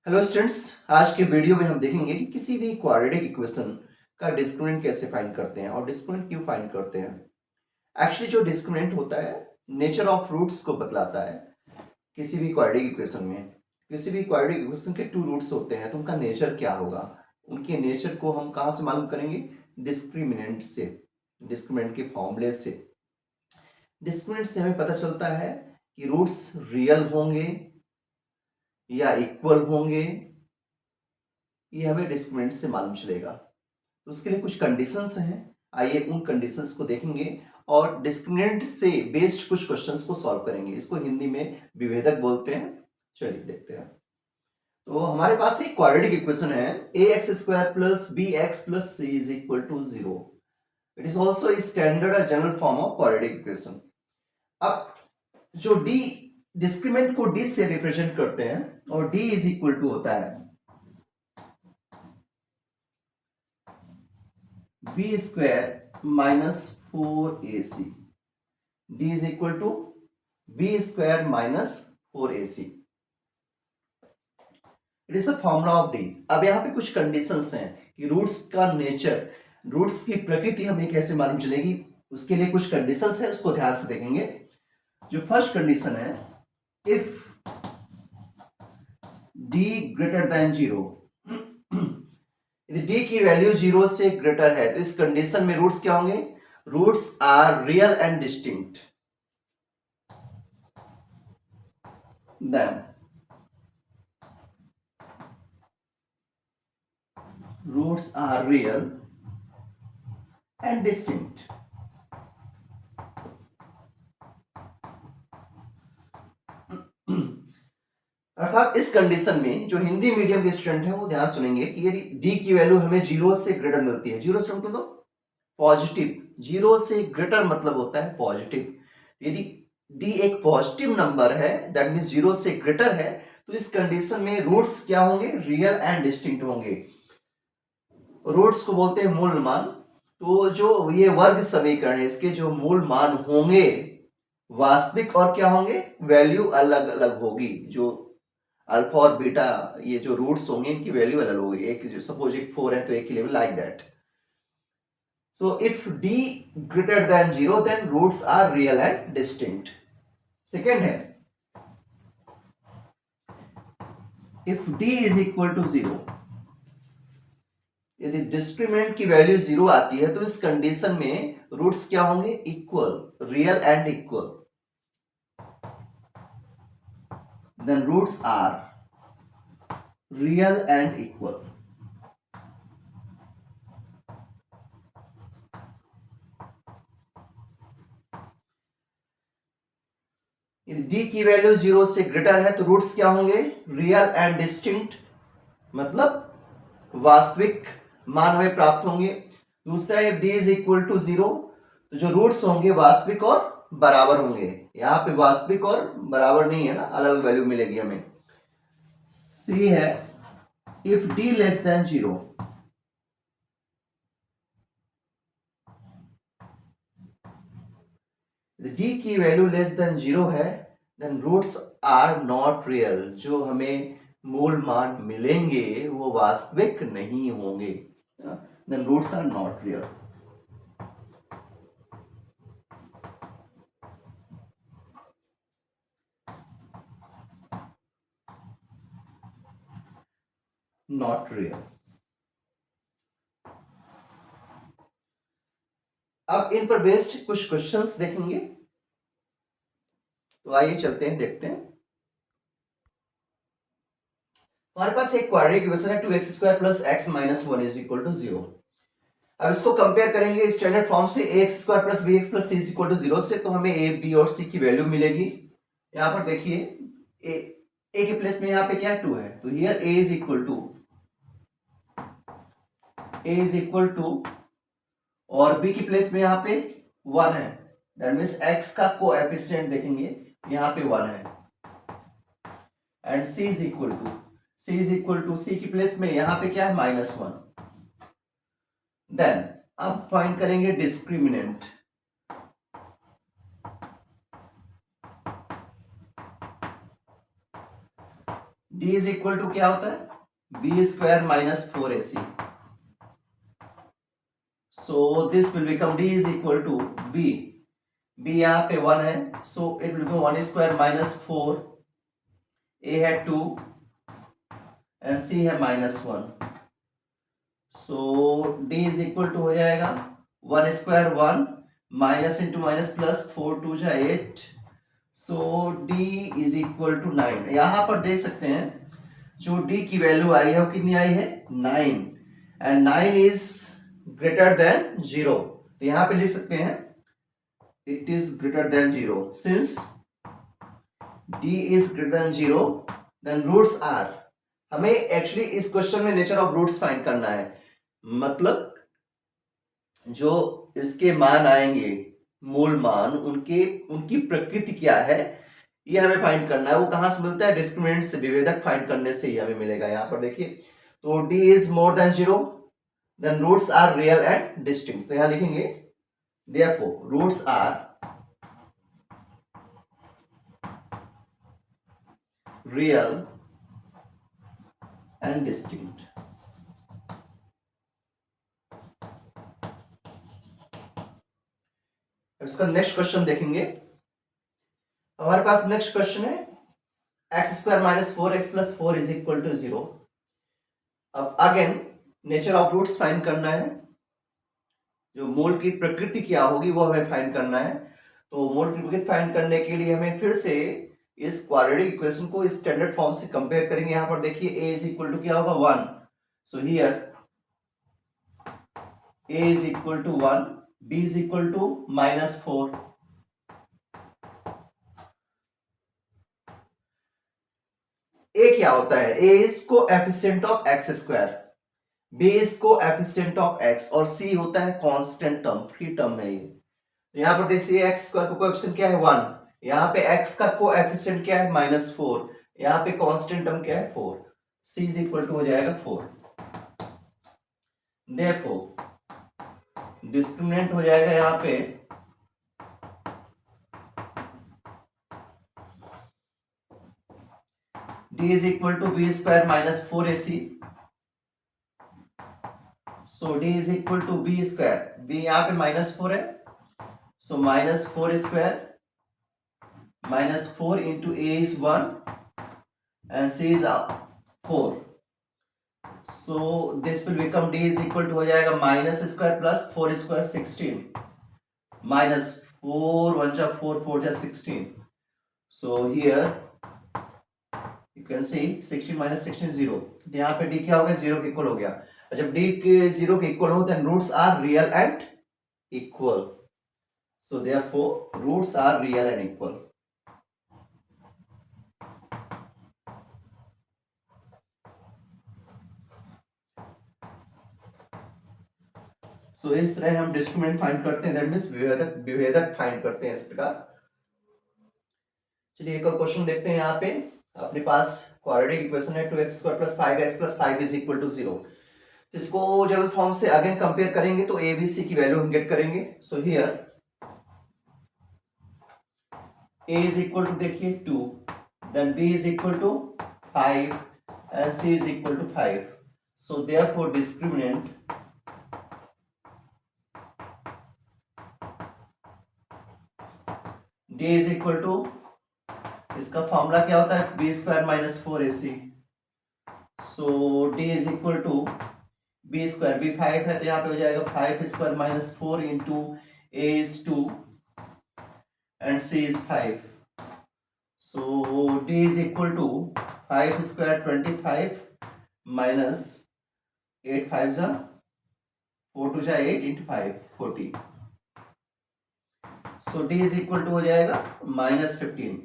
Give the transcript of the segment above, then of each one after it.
Hello students. आज के video में हम देखेंगे कि किसी भी क्वाड्रेटिक इक्वेशन का डिस्क्रिमिनेंट कैसे फाइंड करते हैं और डिस्क्रिमिनेंट क्यों फाइंड करते हैं। एक्चुअली जो डिस्क्रिमिनेंट होता है नेचर ऑफ रूट्स को बतलाता है। किसी भी क्वाड्रेटिक इक्वेशन में किसी भी क्वाड्रेटिक इक्वेशन के टू रूट्स होते हैं तो उनका नेचर क्या होगा, उनके नेचर को हम कहाँ से मालूम करेंगे? डिस्क्रिमिनेंट से, डिस्क्रिमिनेंट के फॉर्मूले से। डिस्क्रिमिनेंट से हमें पता चलता है कि रूट्स रियल होंगे या इक्वल होंगे, ये हमें डिस्क्रिमिनेंट से मालूम चलेगा। तो उसके लिए कुछ कंडीशंस हैं, आइए उन कंडीशंस को देखेंगे और डिस्क्रिमिनेंट से बेस्ड कुछ क्वेश्चंस को सॉल्व करेंगे। इसको हिंदी में विभेदक बोलते हैं। चलिए देखते हैं। तो हमारे पास एक क्वाड्रेटिक इक्वेशन है a x square plus b x plus c is equal to 0। It is also standard general form of quadratic equation. अब जो डी डिस्क्रिमिनेंट को डी से रिप्रेजेंट करते हैं और डी इज इक्वल टू होता है B square minus 4ac। D is equal to B square minus 4ac। It is a formula of D. अब यहां पे कुछ कंडीशंस हैं कि रूट्स का नेचर, रूट्स की प्रकृति हमें कैसे मालूम चलेगी, उसके लिए कुछ कंडीशंस है, उसको ध्यान से देखेंगे। जो फर्स्ट कंडीशन है, इफ डी ग्रेटर देन 0, यदि डी की वैल्यू 0 से ग्रेटर है तो इस कंडीशन में रूट्स क्या होंगे? Roots are real and distinct. Then roots are real and distinct। अर्थात इस कंडीशन में जो हिंदी मीडियम के स्टूडेंट हैं वो ध्यान सुनेंगे कि यदि डी की वैल्यू हमें 0 से ग्रेटर मिलती है, 0 से मतलब पॉजिटिव, 0 से ग्रेटर मतलब होता है पॉजिटिव। यदि डी एक पॉजिटिव नंबर है, दैट मींस 0 से ग्रेटर है, तो इस कंडीशन में रूट्स क्या होंगे? रियल एंड डिस्टिंक्ट होंगे। रूट्स को बोलते हैं मूल मान। तो जो ये वर्ग समीकरण है, इसके जो मूल मान होंगे वास्तविक और क्या होंगे? वैल्यू अलग अलग होगी। जो अल्फा और बीटा ये जो रूट्स होंगे इनकी वैल्यू अलग होगी। एक जो सपोज एक 4 है तो एक की level like that. So if D greater than 0 then roots are real and distinct. Second है, if D is equal to 0, यदि डिस्क्रिमिनेंट की वैल्यू 0 आती है तो इस कंडीशन में रूट्स क्या होंगे? Equal, real and equal. Then roots are real and equal. यदि डी की वैल्यू 0 से ग्रेटर है तो रूट्स क्या होंगे? रियल एंड डिस्टिंक्ट, मतलब वास्तविक मान हमें प्राप्त होंगे। दूसरा है डी इज इक्वल टू 0, तो जो रूट्स होंगे वास्तविक और बराबर होंगे। यहां पे वास्तविक और बराबर नहीं है ना, अलग अलग वैल्यू मिलेगी हमें। सी है if D less than 0, D की वैल्यू लेस देन 0 है, then roots are not real. जो हमें मूल मान मिलेंगे वो वास्तविक नहीं होंगे। Then roots are not real. Not real. अब इन पर बेस्ड कुछ क्वेश्चंस देखेंगे, तो आइए चलते हैं, देखते हैं। हमारे पास एक क्वाड्रेटिक इक्वेशन है 2x square plus x minus 1 is equal to 0। अब इसको कंपेयर करेंगे स्टैंडर्ड फॉर्म से ax square plus bx plus c is equal to 0 से, तो हमें a b और c की वैल्यू मिलेगी। यहां पर देखिए a के प्लेस में यहां पे क्या है? 2 है, तो here a is equal to और b की प्लेस में यहां पे 1 है, दैट मींस x का कोएफिशिएंट देखेंगे यहां पे 1 है। And c is equal to c की प्लेस में यहां पे क्या है? -1। देन अब फाइंड करेंगे discriminant. D is equal to क्या होता है, B square minus 4ac. So this will become D is equal to B. B यहाँ पे 1 है, so it will be 1 square minus 4. A है 2 एंड सी है -1. So D is equal to हो जाएगा 1 square 1 minus into minus plus 4 2 जा 8. So D is equal to 9. यहां पर देख सकते हैं जो डी की वैल्यू आई है वो कितनी आई है, 9. And 9 is greater than 0. तो यहां पे लिख सकते हैं it is greater than 0. Since D is greater than 0 then roots are. हमें एक्चुअली इस क्वेश्चन में नेचर ऑफ रूट्स फाइंड करना है. मतलब जो इसके मान आएंगे, मूल मान, उनकी प्रकृति क्या है, ये हमें फाइंड करना है. वो कहां से मिलता है, डिस्क्रिमिनेंट से, विभेदक फाइंड करने से ही हमें मिलेगा. यहां पर देखिए, तो d is more than 0 then roots are real and distinct. तो यहां लिखेंगे therefore roots are real and distinct. इसका नेक्स्ट क्वेश्चन देखेंगे. हमारे पास नेक्स्ट क्वेश्चन है x square minus 4x plus 4 is equal to 0. अब again nature of roots find करना है. जो मूल की प्रकृति क्या होगी वो हमें फाइंड करना है. तो मूल की प्रकृति फाइंड करने के लिए हमें फिर से इस क्वाड्रेटिक इक्वेशन को स्टैंडर्ड फॉर्म से कंपेयर करेंगे. यहां पर देखिए a इज इक्वल टू क्या होगा, 1. So here a is equal to 1, b is equal to -4. a क्या होता है, a is coefficient of x square, b is coefficient of x और c होता है कांस्टेंट टर्म, फ्री टर्म है ये. यहां पर देखिए एक्स स्क्वायर का कोएफिशिएंट क्या है, 1. यहां पे x का कोएफिशिएंट क्या है, -4. यहां पे कांस्टेंट टर्म क्या है, 4. c इज इक्वल टू हो जाएगा 4. देयरफॉर डिस्क्रिमिनेंट हो जाएगा यहां पे d is equal to B square minus 4ac. So d is equal to B square, b यहां पे -4 है, so -4 square -4 into a is 1 and c is 4. So this will become d is equal to हो जाएगा minus square plus 4 square 16 minus 4 1 जा 4 4 जा 16. So here you can see 16 minus 16 0. यहाँ पे d क्या हो गया, 0 के इक्वल हो गया. जब d के 0 के इक्वल हो then roots are real and equal. So therefore roots are real and equal. So इस तरह हम डिस्क्रिमिनेंट फाइंड करते हैं, दैट मींस विभेदक फाइंड करते हैं इस प्रकार. चलिए एक और क्वेश्चन देखते हैं. यहाँ पे अपने पास क्वाड्रेटिक इक्वेशन है 2x square plus 5x plus 5 is equal to 0. इसको जनरल फॉर्म से अगेन कंपेयर करेंगे तो a b c की वैल्यू हम गेट करेंगे. So here a is equal to देखिए 2, then b is equal to 5 and c is equal to 5. So therefore discriminant d is equal to, इसका formula क्या होता है, B square minus 4ac. So d is equal to B square, b 5 है तो यहाँ पे हो जाएगा 5 square minus 4 into a is 2 and c is 5. So d is equal to 5 square 25 minus 8 5 जा 4 2 जा 8 इंटू 5 40. सो d इज इक्वल टू हो जाएगा -15.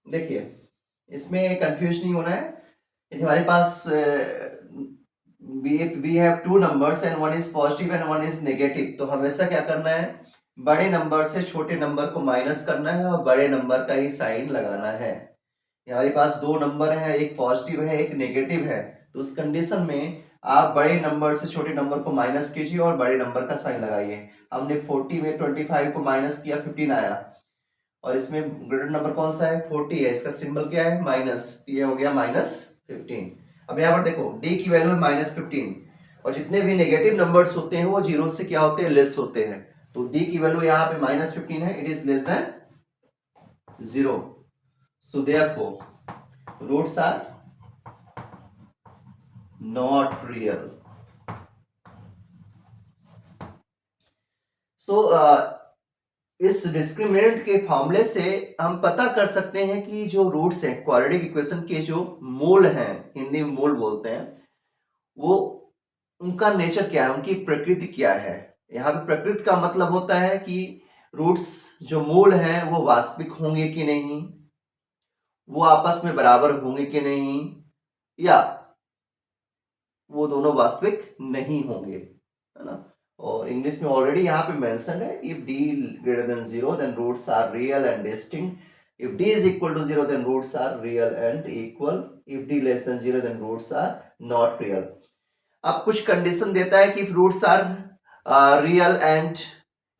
देखिए इसमें कंफ्यूज नहीं होना है. यदि हमारे पास we have two numbers and one is positive and one is negative, तो हमेशा क्या करना है, बड़े नंबर से छोटे नंबर को माइनस करना है और बड़े नंबर का ही साइन लगाना है. हमारे पास दो नंबर है, एक पॉजिटिव है एक नेगेटिव है, तो उस कंडीशन में आप बड़े नंबर से छोटे नंबर को माइनस कीजिए और बड़े नंबर का साइन लगाइए. हमने 40 में 25 को माइनस किया 15 आया, और इसमें ग्रेटर नंबर कौन सा है 40 है, इसका सिंबल क्या है माइनस, ये हो गया -15। अब यहाँ पर देखो d की वैल्यू है -15 और जितने भी नेगेटिव नंबर्स होते हैं वो जीरो से क्या होते हैं लेस होते हैं, तो d की वैल्यू यहाँ पे -15 है, it is less than 0, so therefore roots are not real. so इस डिस्क्रिमिनेंट के फॉर्मूले से हम पता कर सकते हैं कि जो रूट्स हैं क्वाड्रेटिक इक्वेशन के जो मूल हैं, हिंदी में मूल बोलते हैं, वो उनका नेचर क्या है, उनकी प्रकृति क्या है। यहाँ पे प्रकृति का मतलब होता है कि रूट्स जो मूल हैं वो वास्तविक होंगे कि नहीं, वो आपस में बराबर होंगे कि नहीं, या वो दोनों वास्तविक नहीं होंगे, है ना। और इंग्लिश में ऑलरेडी यहाँ पे मेंशन है, if d greater than 0 then roots are real and distinct, if d is equal to 0 then roots are real and equal, if d less than 0 then roots are not real। अब कुछ condition देता है कि if roots are real and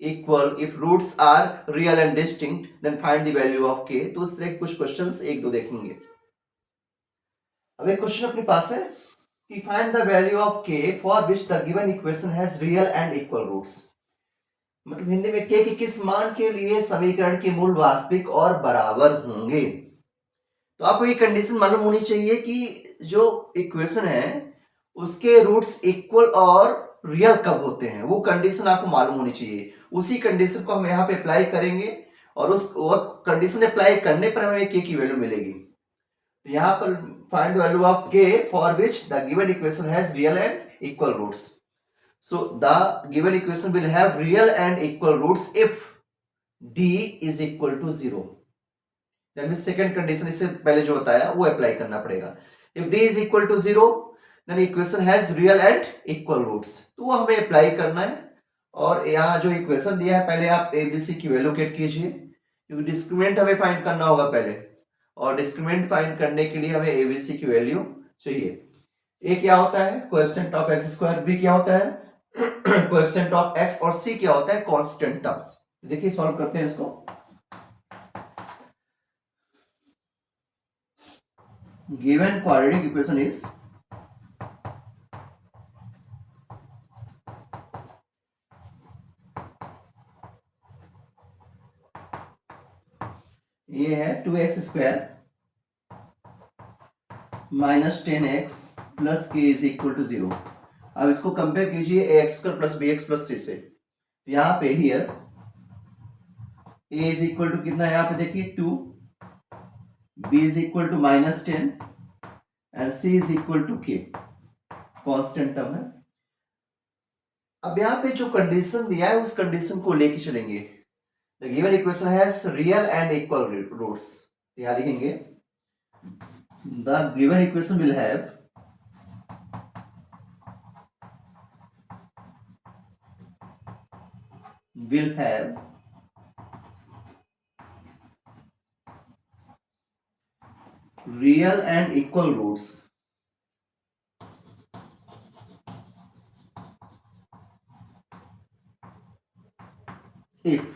equal, if roots are real and distinct then find the value of k। तो उस तरह कुछ questions एक दो देखेंगे। अब एक क्वेश्चन अपने पास है कि find the value of k for which the given equation has real and equal roots। मतलब हिंदी में k के किस मान के लिए समीकरण के मूल वास्तविक और बराबर होंगे। तो आपको ये कंडीशन मालूम होनी चाहिए कि जो इक्वेशन है उसके रूट्स इक्वल और रियल कब होते हैं, वो कंडीशन आपको मालूम होनी चाहिए। उसी कंडीशन को हम यहाँ पे अप्लाई करेंगे और उस कंडीशन अप्लाई करने पर हमें k की वैल्यू मिलेगी। तो यहाँ पर find the value of k for which the given equation has real and equal roots। So the given equation will have real and equal roots if d is equal to 0। That means second condition इससे पहले जो बताया वो apply करना पड़ेगा। If d is equal to 0 then equation has real and equal roots। तो वो हमें अप्लाई करना है और यहाँ जो इक्वेशन दिया है पहले आप abc की वैल्यू गेट कीजिए, क्योंकि डिस्क्रिमिनेंट हमें फाइंड करना होगा पहले, और डिस्क्रिमिनेंट फाइंड करने के लिए हमें एबीसी की वैल्यू चाहिए। ए क्या होता है coefficient of x square, b क्या होता है कोएफिशिएंट ऑफ एक्स, और सी क्या होता है कांस्टेंट ऑफ। देखिए सॉल्व करते हैं इसको। गिवन क्वाड्रेटिक इक्वेशन इज ये है 2x square -10x plus k is equal to 0। अब इसको कंपेयर कीजिए a x square plus b x plus c से। यहाँ पे here a is equal to कितना है, यहाँ पे देखिए 2, b is equal to -10 and c is equal to k, constant term है। अब यहाँ पे जो कंडीशन दिया है उस कंडीशन को लेके चलेंगे। The given equation has real and equal roots। यहाँ लिखेंगे the given equation will have real and equal roots if,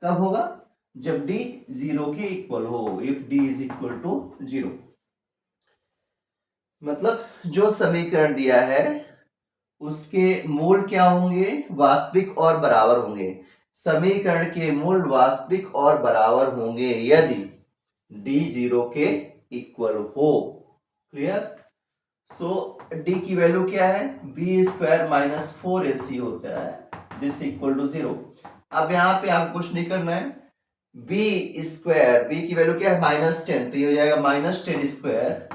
कब होगा जब d 0 के इक्वल हो, if d is equal to 0। मतलब जो समीकरण दिया है उसके मूल क्या होंगे वास्तविक और बराबर होंगे। समीकरण के मूल वास्तविक और बराबर होंगे यदि d 0 के इक्वल हो। क्लियर। सो d की वैल्यू क्या है b स्क्वायर -4ac होता है, दिस इक्वल टू 0। अब यहाँ पे आपको कुछ नहीं करना है, b स्क्वायर, b की वैल्यू क्या है -10, तो ये हो जाएगा -10 स्क्वायर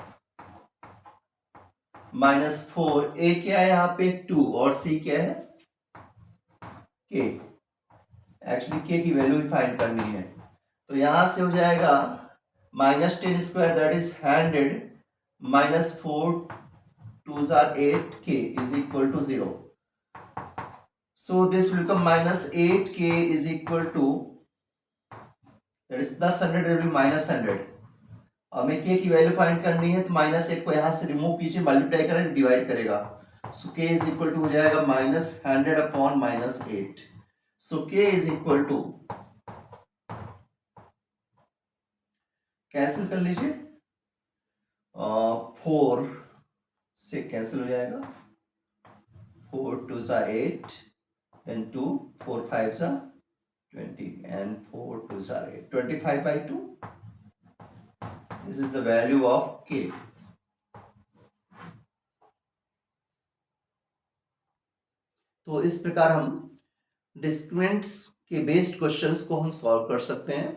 -4, a क्या है यहाँ पे 2 और c क्या है k। एक्चुअली k की वैल्यू भी फाइंड करनी है, तो यहां से हो जाएगा -10 square that is 100 -4 2s are 8k is equal to 0। So this will become -8k is equal to, that is +100 will be -100। हमें k की वैल्यू फाइंड करनी है तो -8 को यहां से रिमूव कीजिए, मल्टीप्लाई करें डिवाइड करेगा, सो k इज इक्वल टू हो जाएगा -100 upon -8। So k is equal to cancel कर लीजिए, 4 से कैंसिल हो जाएगा, 4 2 सा 8, then 2 4 5 सा 20 and 4 2 सा 8, 25/2. This is the value of k. तो इस प्रकार हम डिस्क्रिमिनेंट्स के बेस्ड क्वेश्चंस को हम सॉल्व कर सकते हैं।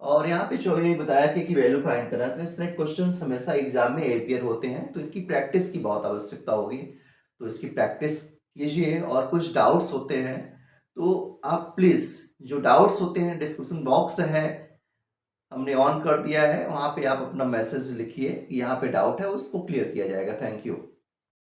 और यहाँ पे जो मैंने बताया कि वैल्यू फाइंड करना है, तो इस तरह क्वेश्चंस हमेशा एग्जाम में अपियर होते हैं, तो इनकी प्रैक्टिस की बहुत आवश्यकता होगी। तो इसकी प्रैक्टिस कीजिए, और कुछ डाउट्स होते हैं तो आप प्लीज़, जो डाउट्स होते हैं डिस्क्रिप्शन बॉक्स है हमने ऑन कर दिया है, वहाँ पे आप अपना मैसेज लिखिए, यहाँ पे डाउट है उसको क्लियर किया जाएगा। Thank you.